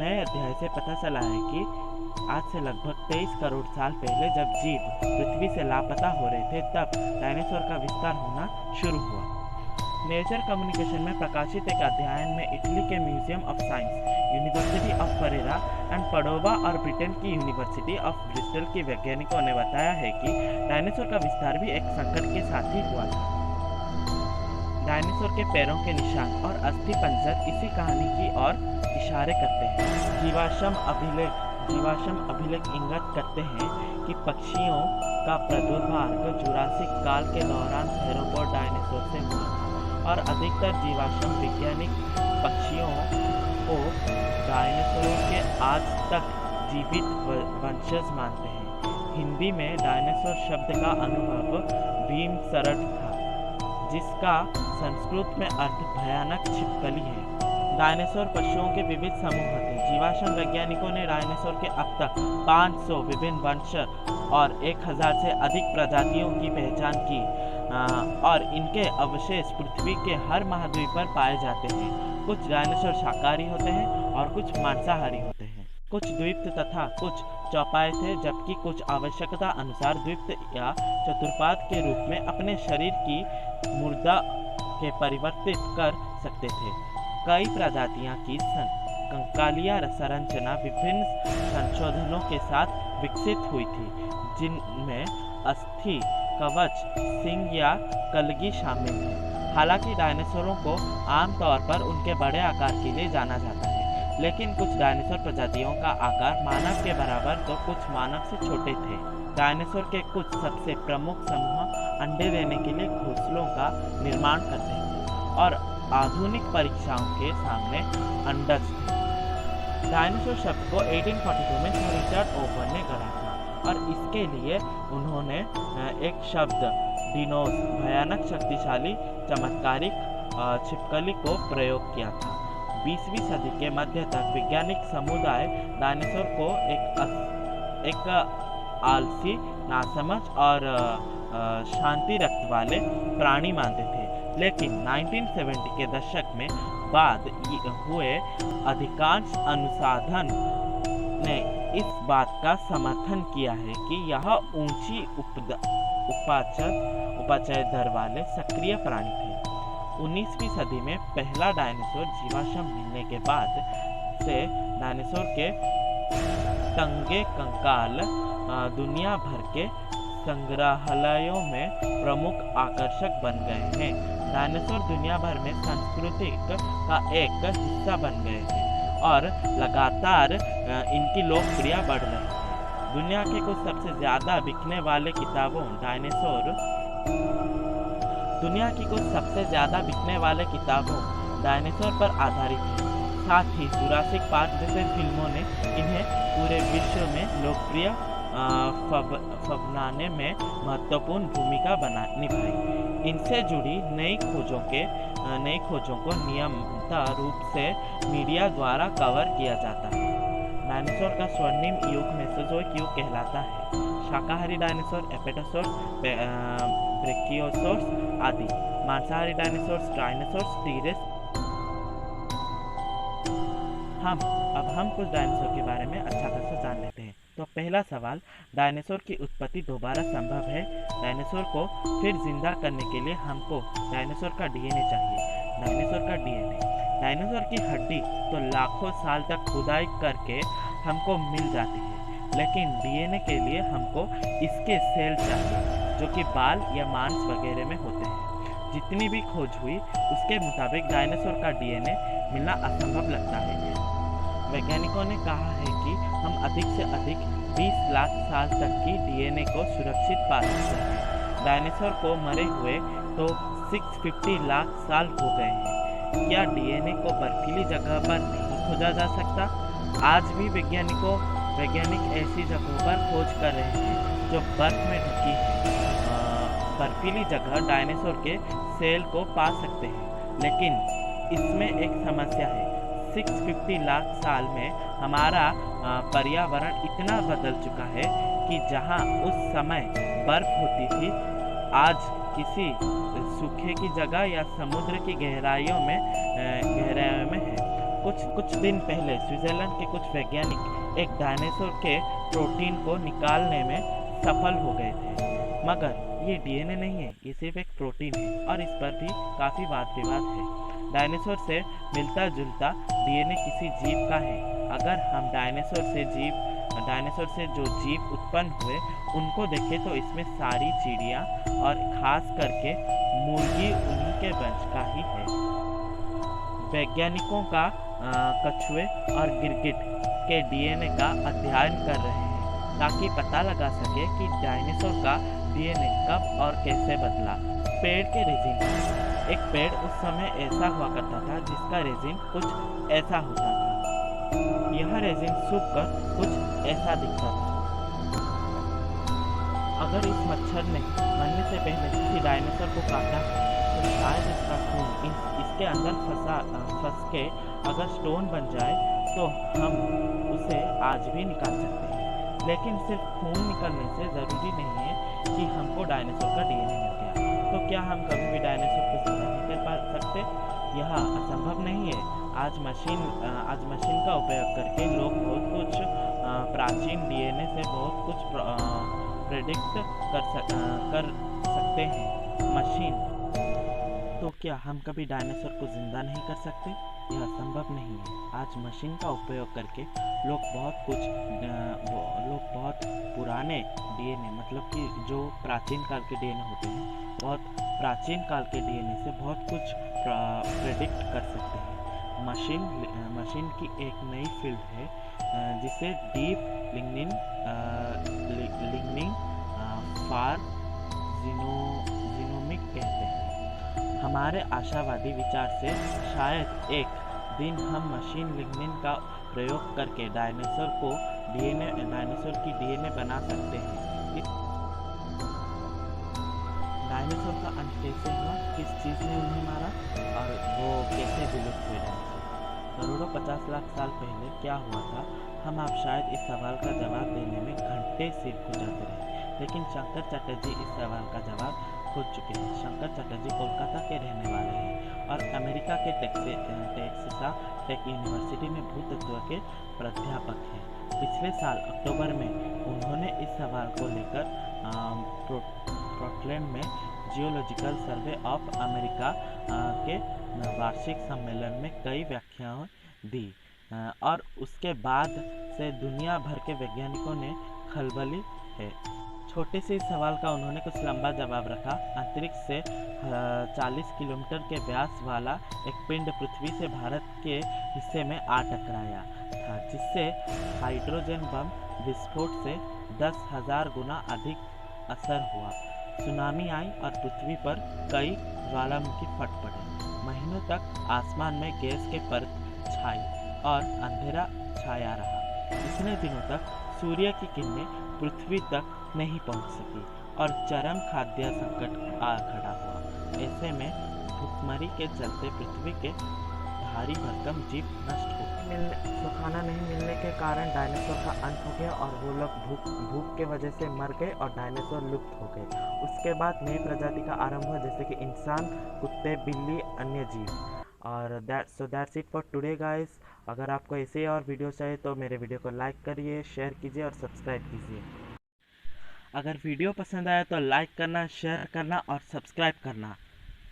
नए अध्याय से पता चला है कि आज से लगभग 23 करोड़ साल पहले जब जीव पृथ्वी से लापता हो रहे थे, तब डायनासोर का विस्तार होना शुरू हुआ। नेचर कम्युनिकेशन में प्रकाशित एक अध्ययन में इटली के museum of science, university of Perera and Padova और ब्रिटेन की यूनिवर्सिटी ऑफ ब्रिस्टल के वैज्ञानिकों ने बताया है कि डायनासोर का विस्तार भी एक संकट के साथ ही हुआ था। डायनासोर के पैरों के निशान और अस्थि पंजर इसी कहानी की ओर इशारे करते हैं। जीवाश्म अभिलेख इंगित करते हैं कि पक्षियों का प्रादुर्भाव जुरासिक काल के दौरान थेरोपोड डायनासोर से हुआ था और अधिकतर जीवाश्म वैज्ञानिक पक्षियों को डायनासोरों के आज तक जीवित वंशज मानते हैं। हिंदी में डायनासोर शब्द का अनुभव भीमसरट था, जिसका संस्कृत में अर्थ भयानक छिपकली है। डायनासोर पशुओं के विविध समूह थे। जीवाश्म वैज्ञानिकों ने डायनासोर के अब तक 500 विभिन्न वंश और 1000 से अधिक प्रजातियों की पहचान की और इनके अवशेष पृथ्वी के हर महाद्वीप पर पाए जाते हैं। कुछ डायनासोर शाकाहारी होते हैं और कुछ मांसाहारी होते हैं। कुछ द्विप्त तथा कुछ चौपाए थे, जबकि कुछ आवश्यकता अनुसार द्विप्त या चतुर्पाद के रूप में अपने शरीर की मुर्दा के परिवर्तित कर सकते थे। कई प्रजातियां की कंकालिया संरचना विभिन्न संशोधनों के साथ विकसित हुई थी, जिनमें अस्थि कवच, सिंग या कलगी शामिल है। हालांकि डायनासोरों को आमतौर पर उनके बड़े आकार के लिए जाना जाता है, लेकिन कुछ डायनासोर प्रजातियों का आकार मानव के बराबर तो कुछ मानव से छोटे थे। डायनासोर के कुछ सबसे प्रमुख समूह अंडे देने के लिए घोंसलों का निर्माण करते थे और आधुनिक परीक्षाओं के सामने अंडज थे। डायनासोर शब्द को 1842 में सर रिचर्ड ओवन ने गढ़ा था और इसके लिए उन्होंने एक शब्द डिनोस, भयानक शक्तिशाली चमत्कारिक छिपकली को प्रयोग किया था। 20वीं सदी के मध्य तक वैज्ञानिक समुदाय डायनासोर को एक आलसी, नासमझ और शांति रक्त वाले प्राणी मानते थे, लेकिन 1970 के दशक में बाद हुए अधिकांश अनुसंधान ने इस बात का समर्थन किया है कि यह ऊंची उपाचय दर वाले सक्रिय प्राणी थे। 19वीं सदी में पहला डायनासोर जीवाश्म मिलने के बाद से डायनासोर के टंगे कंकाल दुनिया भर के संग्रहालयों में प्रमुख आकर्षक बन गए हैं। डायनासोर दुनिया भर में संस्कृति का एक हिस्सा बन गए हैं और लगातार इनकी लोकप्रियता बढ़ रही है। दुनिया के कुछ सबसे ज़्यादा बिकने वाले किताबों डायनासोर पर आधारित है। साथ ही जुरासिक पार्क जैसे फिल्मों ने इन्हें पूरे विश्व में लोकप्रिय बनाने में महत्वपूर्ण भूमिका निभाई। इनसे जुड़ी नई खोजों को नियमित रूप से मीडिया द्वारा कवर किया जाता है। डायनासोर का स्वर्णिम युग मेसोजोइक युग कहलाता है। शाकाहारी डायनासोर एपेटोसोर्स, ब्रेकियोसोर्स आदि। मांसाहारी डायनासोर्स टाइनोसोर्स, टीरेस। अब हम कुछ डायनासोर के बारे में अच्छा खासा जान लेते हैं। तो पहला सवाल, डायनासोर की उत्पत्ति दोबारा संभव है? डायनासोर को फिर जिंदा करने के लिए हमको डायनासोर का डीएनए चाहिए। डायनासोर की हड्डी तो लाखों साल तक खुदाई करके हमको मिल जाती है, लेकिन डीएनए के लिए हमको इसके सेल चाहिए, जो कि बाल या मांस वगैरह में होते हैं। जितनी भी खोज हुई उसके मुताबिक डायनासोर का डीएनए मिलना असंभव लगता है। वैज्ञानिकों ने कहा है कि हम अधिक से अधिक 20 लाख साल तक की डीएनए को सुरक्षित पा सकते हैं। डायनासोर को मरे हुए तो 650 लाख साल हो गए हैं। क्या डीएनए को बर्फीली जगह पर नहीं खोजा जा सकता? आज भी वैज्ञानिक ऐसी जगहों पर खोज कर रहे हैं जो बर्फ में ढकी है। बर्फीली जगह डायनासोर के सेल को पा सकते हैं, लेकिन इसमें एक समस्या है। 650 लाख साल में हमारा पर्यावरण इतना बदल चुका है कि जहां उस समय बर्फ होती थी, आज किसी सूखे की जगह या समुद्र की गहराइयों में है। कुछ दिन पहले स्विट्जरलैंड के कुछ वैज्ञानिक एक डायनासोर के प्रोटीन को निकालने में सफल हो गए थे, मगर ये डीएनए नहीं है, ये सिर्फ एक प्रोटीन है और इस पर भी काफ़ी वाद विवाद है। डायनासोर से मिलता जुलता डीएनए किसी जीव का है। अगर हम डायनासोर से जो जीव उत्पन्न हुए उनको देखें तो इसमें सारी चिड़िया और खास करके मुर्गी उन्हीं के वंश का ही है। वैज्ञानिकों का कछुए और गिरगिट के डीएनए का अध्ययन कर रहे हैं ताकि पता लगा सके कि डायनासोर का डीएनए कब और कैसे बदला। पेड़ के रेजिन। एक पेड़ उस समय ऐसा हुआ करता था जिसका रेजिन कुछ ऐसा होता था। यह रेजिन सूखकर कुछ ऐसा दिखता था। अगर इस मच्छर ने मरने से पहले किसी डायनासोर को काटा तो शायद इसका खून इसके अंदर फंस के अगर स्टोन बन जाए तो हम उसे आज भी निकाल सकते हैं। लेकिन सिर्फ खून निकलने से ज़रूरी नहीं है कि हमको डायनासोर का डीएनए मिल गया। तो क्या हम कभी भी डायनासोर को जिंदा नहीं कर सकते? यह असंभव नहीं है। आज मशीन का उपयोग करके लोग बहुत कुछ प्राचीन डीएनए से बहुत कुछ प्रेडिक्ट कर सकते हैं। मशीन। तो क्या हम कभी डायनासोर को जिंदा नहीं कर सकते? यह संभव नहीं है। आज मशीन का उपयोग करके लोग बहुत पुराने डीएनए, मतलब कि जो प्राचीन काल के डीएनए होते हैं, बहुत प्राचीन काल के डीएनए से बहुत कुछ प्रेडिक्ट कर सकते हैं। मशीन की एक नई फील्ड है जिसे डीप लिंगनिंग फॉर जीनोमिक कहते हैं। हमारे आशावादी विचार से शायद एक दिन हम मशीन लिंगनिंग का प्रयोग करके डायनासोर की डीएनए बना सकते हैं। डायनासोर का अंत कैसे हुआ, किस चीज़ ने उन्हें मारा और वो कैसे विलुप्त हुए डायनासोर? करोड़ों 50 लाख साल पहले क्या हुआ था, हम आप शायद इस सवाल का जवाब देने में घंटे सिर खुजाते रहे, लेकिन शंकर चटर्जी इस सवाल का जवाब खोज चुके हैं। शंकर चटर्जी कोलकाता के रहने वाले हैं और अमेरिका के टेक्सास टेक यूनिवर्सिटी में भूतत्व के प्राध्यापक हैं। पिछले साल अक्टूबर में उन्होंने इस सवाल को लेकर पोर्टलैंड में जियोलॉजिकल सर्वे ऑफ अमेरिका के वार्षिक सम्मेलन में कई व्याख्याएं दी और उसके बाद से दुनिया भर के वैज्ञानिकों ने खलबली है। छोटे से इस सवाल का उन्होंने कुछ लंबा जवाब रखा। अंतरिक्ष से 40 किलोमीटर के व्यास वाला एक पिंड पृथ्वी से भारत के हिस्से में आ टकराया था, जिससे हाइड्रोजन बम विस्फोट से 10,000 गुना अधिक असर हुआ। सुनामी आई और पृथ्वी पर कई ज्वालामुखी फट पड़े। महीनों तक आसमान में गैस के परत छाई और अंधेरा छाया रहा। इतने दिनों तक सूर्य की किरणें पृथ्वी तक नहीं पहुंच सकी और चरम खाद्य संकट आ खड़ा हुआ। ऐसे में भूखमरी के चलते पृथ्वी के भारी भरकम जीव नष्ट हो गए। तो खाना नहीं मिलने के कारण डायनासोर का अंत हो गया और वो लोग भूख के वजह से मर गए और डायनासोर लुप्त हो गए। उसके बाद नई प्रजाति का आरंभ हुआ, जैसे कि इंसान, कुत्ते, बिल्ली, अन्य जीव। और that's it for today guys. अगर आपको ऐसे और वीडियो चाहिए तो मेरे वीडियो को लाइक करिए, शेयर कीजिए और सब्सक्राइब कीजिए। अगर वीडियो पसंद आया तो लाइक करना, शेयर करना और सब्सक्राइब करना।